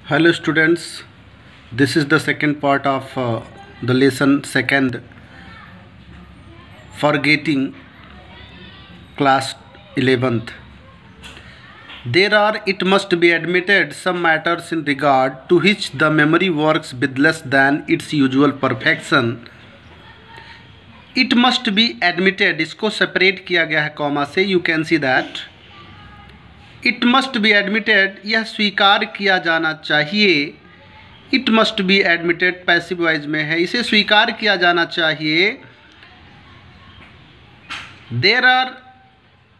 Hello students, this is the second part of the lesson second, forgetting, class 11th. There are, it must be admitted, some matters in regard to which the memory works with less than its usual perfection. It must be admitted, इसको separate किया गया है comma से, you can see that. It must be admitted, यह स्वीकार किया जाना चाहिए. It must be admitted passive voice में है, इसे स्वीकार किया जाना चाहिए. There are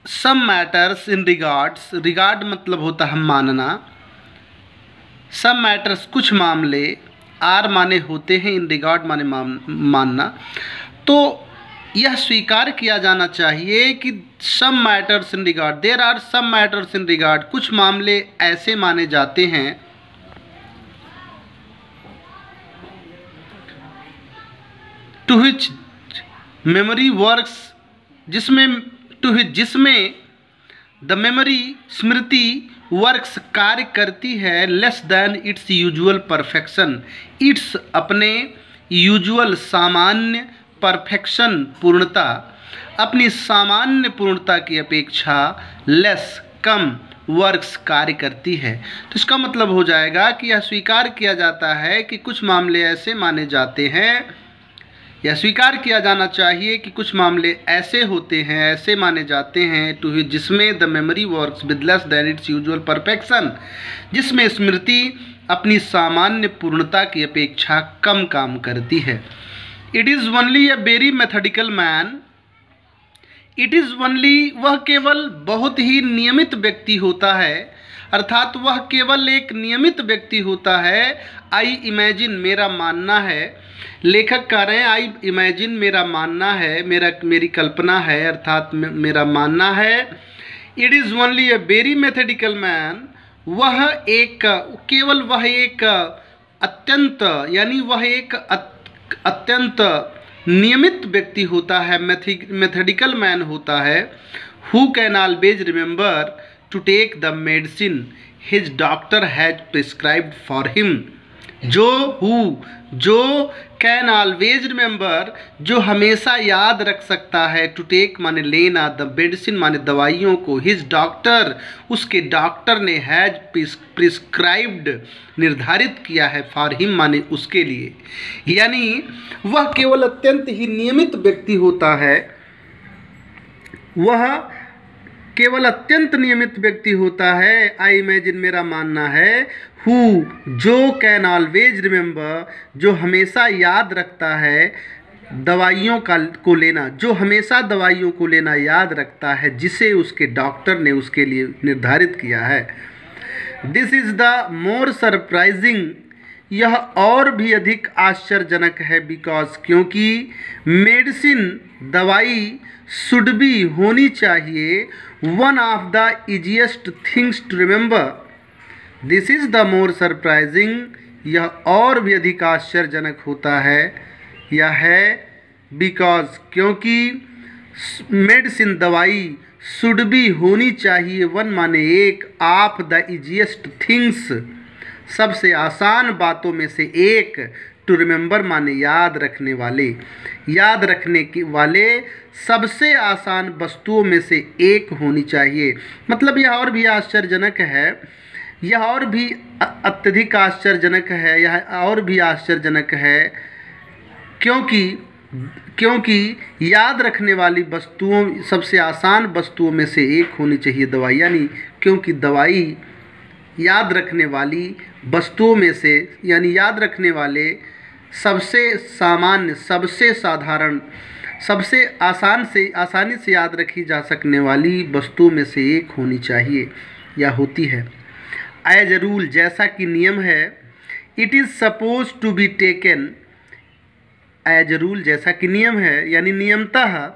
some matters in regards, regard मतलब होता है मानना. सम मैटर्स कुछ मामले, आर माने होते हैं, इन रिगार्ड माने मानना. तो यह स्वीकार किया जाना चाहिए कि some matters in regard, there are some matters in regard, कुछ मामले ऐसे माने जाते हैं टू विच मेमोरी वर्क्स, जिसमें द मेमोरी स्मृति वर्क्स कार्य करती है less than its usual perfection, its अपने यूजुअल सामान्य परफेक्शन पूर्णता, अपनी सामान्य पूर्णता की अपेक्षा लेस कम वर्क्स कार्य करती है. तो इसका मतलब हो जाएगा कि यह स्वीकार किया जाता है कि कुछ मामले ऐसे माने जाते हैं, यह स्वीकार किया जाना चाहिए कि कुछ मामले ऐसे होते हैं, ऐसे माने जाते हैं टू जिसमें the memory works with less than its usual perfection, जिसमें स्मृति अपनी सामान्य पूर्णता की अपेक्षा कम काम करती है. It is only a very methodical man, it is only, वह केवल बहुत ही नियमित व्यक्ति होता है, अर्थात वह केवल एक नियमित व्यक्ति होता है. आई इमेजिन, मेरा मानना है, लेखक कह रहे हैं आई इमेजिन, मेरा मानना है, मेरी कल्पना है, अर्थात मेरा मानना है. It is only a very methodical man, वह एक केवल, वह एक अत्यंत, यानी वह एक अत्यंत नियमित व्यक्ति होता है, मैथडिकल मैन होता है. Who can always remember to take the medicine his doctor has prescribed for him, जो कैन ऑलवेज रिमेंबर, जो हमेशा याद रख सकता है, टू टेक माने लेना, द मेडिसिन माने दवाइयों को, हिज डॉक्टर उसके डॉक्टर ने, हैज प्रिस्क्राइब्ड निर्धारित किया है, फॉर हिम माने उसके लिए. यानी वह केवल अत्यंत ही नियमित व्यक्ति होता है, वह केवल अत्यंत नियमित व्यक्ति होता है. आई इमेजिन, मेरा मानना है. हु, जो कैन ऑलवेज रिमेंबर, जो हमेशा याद रखता है दवाइयों को लेना, जो हमेशा दवाइयों को लेना याद रखता है, जिसे उसके डॉक्टर ने उसके लिए निर्धारित किया है. This is the more surprising, यह और भी अधिक आश्चर्यजनक है, बिकॉज, क्योंकि मेडिसिन दवाई शुड बी होनी चाहिए, one of the easiest things to remember. This is the more surprising, यह और भी अधिक आश्चर्यजनक होता है, यह है बिकॉज, क्योंकि मेडिसिन दवाई शुड बी होनी चाहिए, वन माने एक, ऑफ द इजीएस्ट थिंग्स सबसे आसान बातों में से एक, टू रिमेंबर माने याद रखने वाले, याद रखने के वाले सबसे आसान वस्तुओं में से एक होनी चाहिए. मतलब यह और भी आश्चर्यजनक है, यह और भी अत्यधिक आश्चर्यजनक है, यह और भी आश्चर्यजनक है, क्योंकि याद रखने वाली वस्तुओं, सबसे आसान वस्तुओं में से एक होनी चाहिए दवाई. यानी क्योंकि दवाई याद रखने वाली वस्तुओं में से, यानी याद रखने वाले सबसे सामान्य, सबसे साधारण, सबसे आसानी से याद रखी जा सकने वाली वस्तुओं में से एक होनी चाहिए या होती है. एज ए रूल, जैसा कि नियम है. It is suppose to be taken, as a rule जैसा कि नियम है, यानी नियमतः.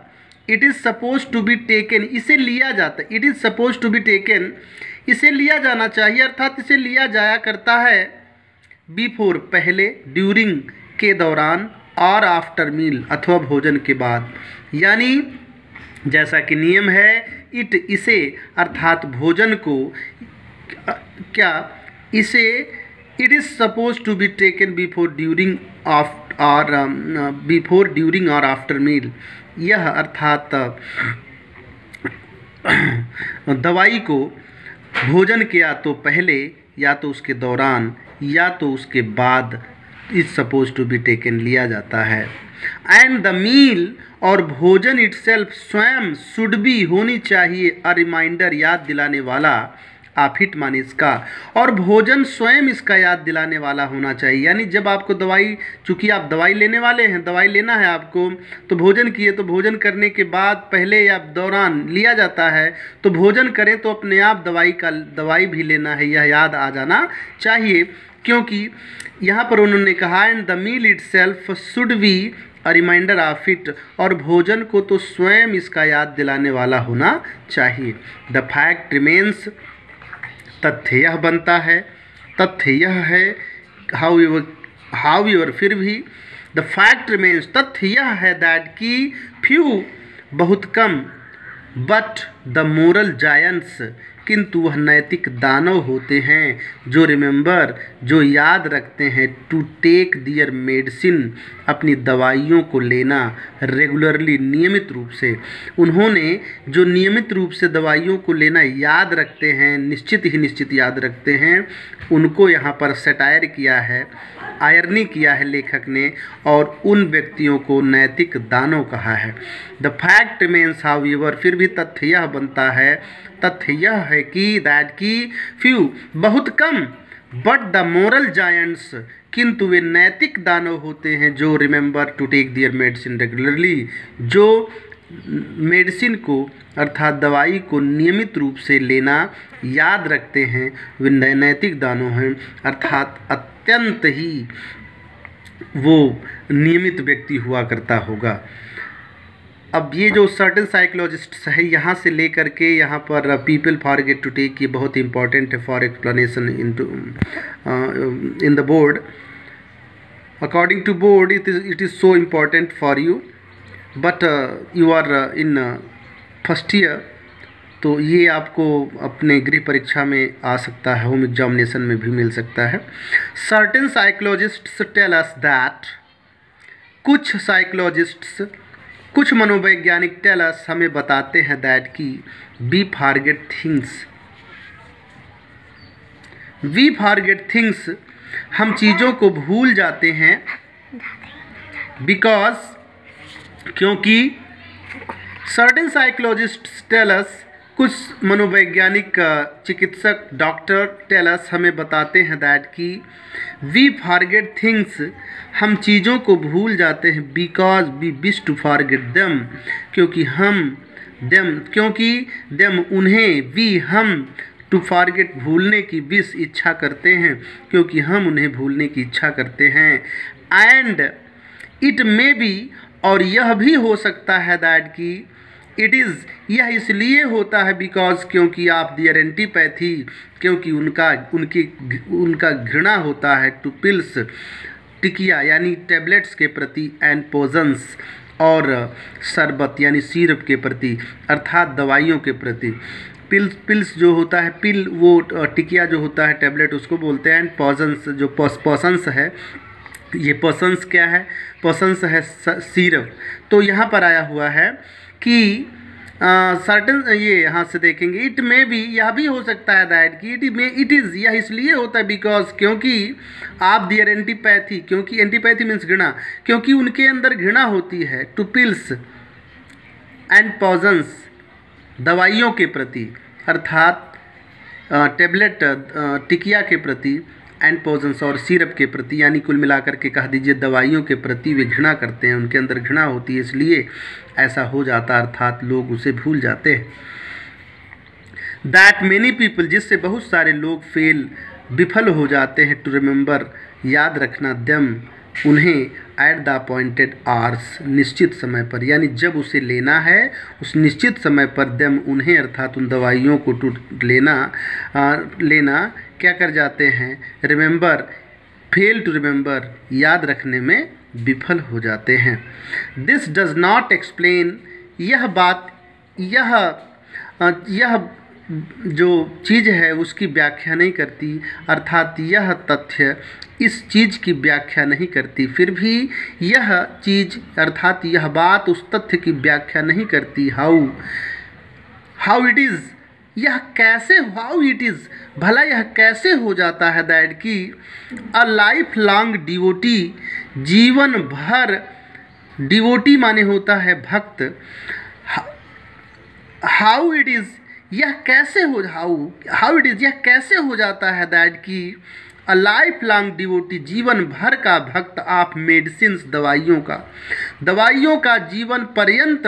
It is suppose to be taken, इसे लिया जाता है. It is suppose to be taken, इसे लिया जाना चाहिए, अर्थात इसे लिया जाया करता है. बिफोर पहले, ड्यूरिंग के दौरान, और आफ्टर मील अथवा भोजन के बाद. यानी जैसा कि नियम है, इट इसे, अर्थात भोजन को, क्या इसे it is suppose to be taken before during और आफ्टर मील। यह अर्थात दवाई को भोजन के या तो पहले या तो उसके दौरान या तो उसके बाद is suppose to be taken लिया जाता है। एंड द मील और भोजन इटसेल्फ स्वयं शुड बी होनी चाहिए अ रिमाइंडर याद दिलाने वाला ऑफ इट माने इसका, और भोजन स्वयं इसका याद दिलाने वाला होना चाहिए। यानी जब आपको दवाई, चूँकि आप दवाई लेने वाले हैं, दवाई लेना है आपको, तो भोजन किए तो भोजन करने के बाद पहले या दौरान लिया जाता है, तो भोजन करें तो अपने आप दवाई भी लेना है, यह याद आ जाना चाहिए। क्योंकि यहाँ पर उन्होंने कहा and the meal itself should be a reminder of it, और भोजन को तो स्वयं इसका याद दिलाने वाला होना चाहिए। द फैक्ट रिमेन्स, तथ्य यह बनता है, तथ्य यह है, हाउ फिर भी, द फैक्ट रिमेन्स, तथ्य यह है दैट की फ्यू बहुत कम, बट द मोरल जायंट्स, किंतु वह नैतिक दानव होते हैं जो रिमेंबर, जो याद रखते हैं, टू टेक दियर मेडिसिन, अपनी दवाइयों को लेना, रेगुलरली नियमित रूप से। उन्होंने जो नियमित रूप से दवाइयों को लेना याद रखते हैं, निश्चित याद रखते हैं, उनको यहाँ पर सटायर किया है, आयरनी किया है लेखक ने, और उन व्यक्तियों को नैतिक दानव कहा है। द फैक्ट रिमेन्स हाउएवर, फिर भी तथ्य यह बनता है, तथ्य यह है कि दैट की फ्यू बहुत कम, बट द मोरल जायंट्स, किंतु वे नैतिक दानव होते हैं जो remember to take their medicine regularly, जो मेडिसिन को अर्थात दवाई को नियमित रूप से लेना याद रखते हैं, वे नैतिक दानव हैं, अर्थात अत्यंत ही वो नियमित व्यक्ति हुआ करता होगा। अब ये जो सर्टेन साइकोलॉजिस्ट्स है, यहाँ से लेकर के यहाँ पर पीपल फॉरगेट टू टेक, ये बहुत इंपॉर्टेंट है for explanation in the board. According to board it is so important for you, but you are in first year, तो ये आपको अपने गृह परीक्षा में आ सकता है, होम एग्जामिनेशन में भी मिल सकता है। Certain psychologists tell us that, कुछ साइकोलॉजिस्ट्स, कुछ मनोवैज्ञानिक टेल अस, हमें बताते हैं दैट की वी फॉरगेट थिंग्स, हम चीज़ों को भूल जाते हैं, बिकॉज, क्योंकि सर्टेन साइकोलॉजिस्ट्स टेल अस, कुछ मनोवैज्ञानिक चिकित्सक डॉक्टर टेल अस, हमें बताते हैं दैट कि वी फॉरगेट थिंग्स, हम चीज़ों को भूल जाते हैं, because we wish to forget them, क्योंकि देम उन्हें, वी हम, टू फॉरगेट भूलने की विश इच्छा करते हैं, क्योंकि हम उन्हें भूलने की इच्छा करते हैं। एंड इट मे बी, और यह भी हो सकता है दैट की इट इज़, यह इसलिए होता है बिकॉज, क्योंकि आप दियर एंटीपैथी, क्योंकि उनका घृणा होता है टू पिल्स, टिकिया यानी टैबलेट्स के प्रति, एंड पोजन्स, और शरबत यानी सिरप के प्रति, अर्थात दवाइयों के प्रति। पिल्स जो होता है, पिल वो टिकिया जो होता है टैबलेट, उसको बोलते हैं, एंड पोजन्स जो पोसन्स है, ये पोसन्स क्या है, पोसन्स है सिरप। तो यहाँ पर आया हुआ है कि सर्टन, ये यहाँ से देखेंगे, इट में भी, यह भी हो सकता है दैट कि इट इज़, यह इसलिए होता है बिकॉज, क्योंकि आप दियर एंटीपैथी, क्योंकि एंटीपैथी मीन्स घृणा, क्योंकि उनके अंदर घृणा होती है, टू पिल्स एंड पॉजन्स, दवाइयों के प्रति, अर्थात टेबलेट टिकिया के प्रति, एंड पोजन्स और सिरप के प्रति, यानी कुल मिलाकर के कह दीजिए दवाइयों के प्रति वे घृणा करते हैं, उनके अंदर घृणा होती है, इसलिए ऐसा हो जाता है, अर्थात लोग उसे भूल जाते हैं। दैट मेनी पीपल, जिससे बहुत सारे लोग विफल हो जाते हैं, टू रिमेंबर, याद रखना, देम, उन्हें, एट द अपॉइंटेड आवर्स, निश्चित समय पर, यानी जब उसे लेना है उस निश्चित समय पर, देम, उन्हें, अर्थात उन दवाइयों को लेना क्या कर जाते हैं, रिमेंबर, फेल टू रिमेंबर, याद रखने में विफल हो जाते हैं। दिस डज नॉट एक्सप्लेन, यह जो चीज़ है उसकी व्याख्या नहीं करती, अर्थात यह तथ्य इस चीज़ की व्याख्या नहीं करती, फिर भी यह चीज़ अर्थात यह बात उस तथ्य की व्याख्या नहीं करती। हाउ इट इज़, यह कैसे, हाउ इट इज़, भला यह कैसे हो जाता है दैट कि अ लाइफ लॉन्ग डिवोटी, जीवन भर, डिवोटी माने होता है भक्त, हाउ इट इज़, यह कैसे हो, हाउ इट इज़, यह कैसे हो जाता है दैट कि अ लाइफ लॉन्ग डिवोटी, जीवन भर का भक्त ऑफ मेडिसिन्स, दवाइयों का जीवन पर्यंत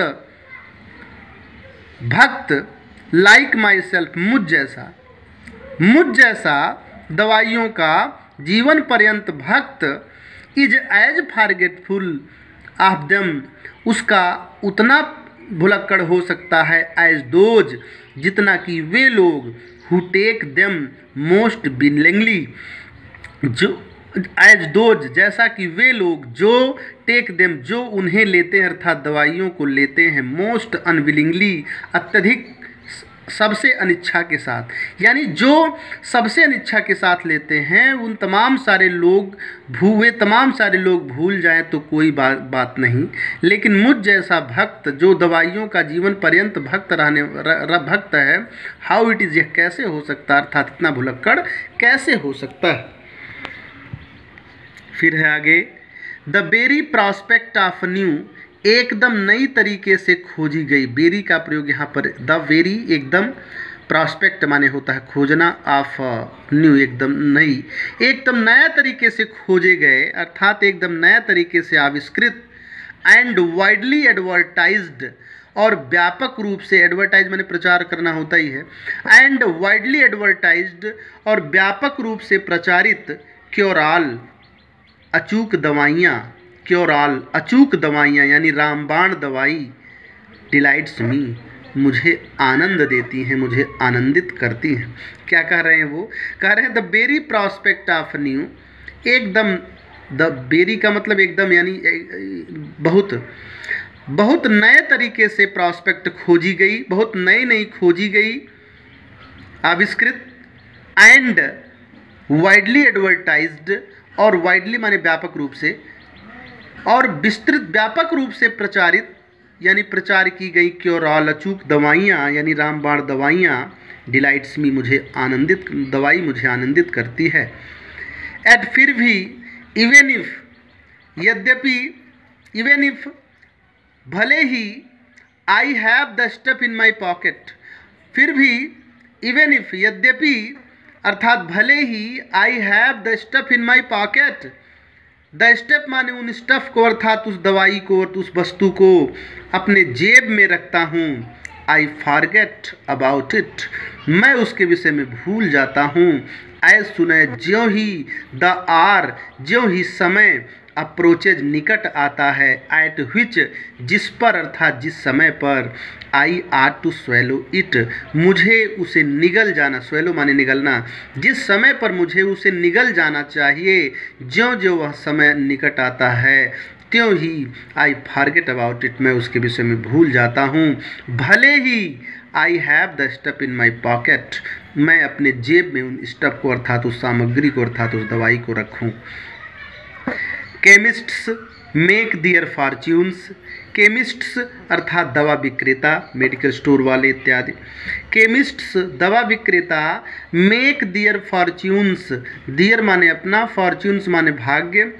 भक्त, लाइक माई सेल्फ, मुझ जैसा दवाइयों का जीवन पर्यंत भक्त, is as forgetful of them, उसका उतना भुलक्कड़ हो सकता है, एज दोज, जितना कि वे लोग, who take them most willingly, जो एज दोज, जैसा कि वे लोग जो टेक देम, जो उन्हें लेते हैं अर्थात दवाइयों को लेते हैं, मोस्ट अनविलिंगली, अत्यधिक सबसे अनिच्छा के साथ, यानी जो सबसे अनिच्छा के साथ लेते हैं उन तमाम सारे लोग तमाम सारे लोग भूल जाएं तो कोई बात नहीं, लेकिन मुझ जैसा भक्त जो दवाइयों का जीवन पर्यंत भक्त है, हाउ इट इज़, यह कैसे हो सकता है, अर्थात इतना भुलक्कड़ कैसे हो सकता है। फिर है आगे, the very prospect of new, एकदम नई तरीके से खोजी गई, बेरी का प्रयोग यहाँ पर, द वेरी एकदम, प्रॉस्पेक्ट माने होता है खोजना, ऑफ न्यू एकदम नई, एकदम नया तरीके से खोजे गए अर्थात एकदम नया तरीके से आविष्कृत, एंड वाइडली एडवर्टाइज्ड, और व्यापक रूप से, एडवर्टाइज माने प्रचार करना होता ही है, एंड वाइडली एडवर्टाइज्ड, और व्यापक रूप से प्रचारित, क्योराल, अचूक दवाइयाँ, क्योराल अचूक दवाइयाँ यानी रामबाण दवाई, डिलाइट्स मी, मुझे आनंद देती हैं, मुझे आनंदित करती हैं। क्या कह रहे हैं वो? कह रहे हैं the very prospect of new, एकदम, द वेरी का मतलब एकदम यानी बहुत नए तरीके से प्रॉस्पेक्ट खोजी गई, बहुत नई खोजी गई, आविष्कृत, एंड वाइडली एडवर्टाइज्ड, और वाइडली माने व्यापक रूप से, और विस्तृत व्यापक रूप से प्रचारित यानी प्रचार की गई क्योराल अचूक दवाइयाँ यानी रामबाण दवाइयाँ, डिलाइट्स मी, मुझे आनंदित, दवाई मुझे आनंदित करती है। एट फिर भी, इवन इफ, यद्यपि, इवन इफ, भले ही, I have the stuff in my pocket, फिर भी, इवन इफ, यद्यपि, अर्थात भले ही, I have the stuff in my pocket, the step माने उन स्टफ को अर्थात उस दवाई को और उस वस्तु को अपने जेब में रखता हूँ, आई फॉरगेट अबाउट इट, मैं उसके विषय में भूल जाता हूँ, एज सुने, ज्यों ही, द आर, ज्यों ही समय, अप्रोचेज निकट आता है, एट विच, जिस पर अर्थात जिस समय पर, I are to swallow it, मुझे उसे निगल जाना, स्वेलो माने निगलना, जिस समय पर मुझे उसे निगल जाना चाहिए, ज्यों ज्यों वह समय निकट आता है त्यों ही, आई फॉरगेट अबाउट इट, मैं उसके विषय में भूल जाता हूँ, भले ही, I have the stuff in my pocket, मैं अपने जेब में उन स्टफ को अर्थात उस सामग्री को अर्थात उस दवाई को रखूँ। Chemists make their fortunes, chemists अर्थात दवा विक्रेता, मेडिकल स्टोर वाले इत्यादि, केमिस्ट्स दवा विक्रेता, मेक दियर फॉर्च्यून्स, दियर माने अपना, फॉर्च्यून्स माने भाग्य,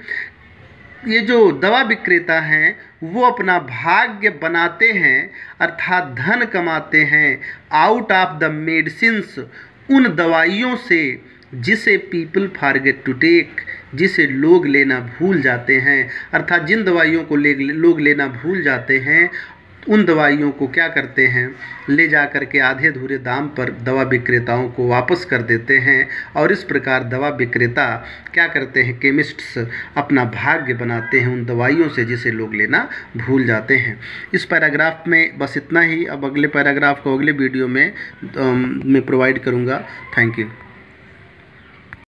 ये जो दवा विक्रेता हैं वो अपना भाग्य बनाते हैं अर्थात धन कमाते हैं, आउट ऑफ द मेडिसिन्स, उन दवाइयों से जिसे पीपल फॉरगेट टू टेक, जिसे लोग लेना भूल जाते हैं, अर्थात जिन दवाइयों को लोग लेना भूल जाते हैं उन दवाइयों को क्या करते हैं, ले जा कर के आधे अधूरे दाम पर दवा विक्रेताओं को वापस कर देते हैं, और इस प्रकार दवा विक्रेता क्या करते हैं, केमिस्ट्स अपना भाग्य बनाते हैं उन दवाइयों से जिसे लोग लेना भूल जाते हैं। इस पैराग्राफ में बस इतना ही, अब अगले पैराग्राफ को अगले वीडियो में मैं प्रोवाइड करूँगा। Thank you.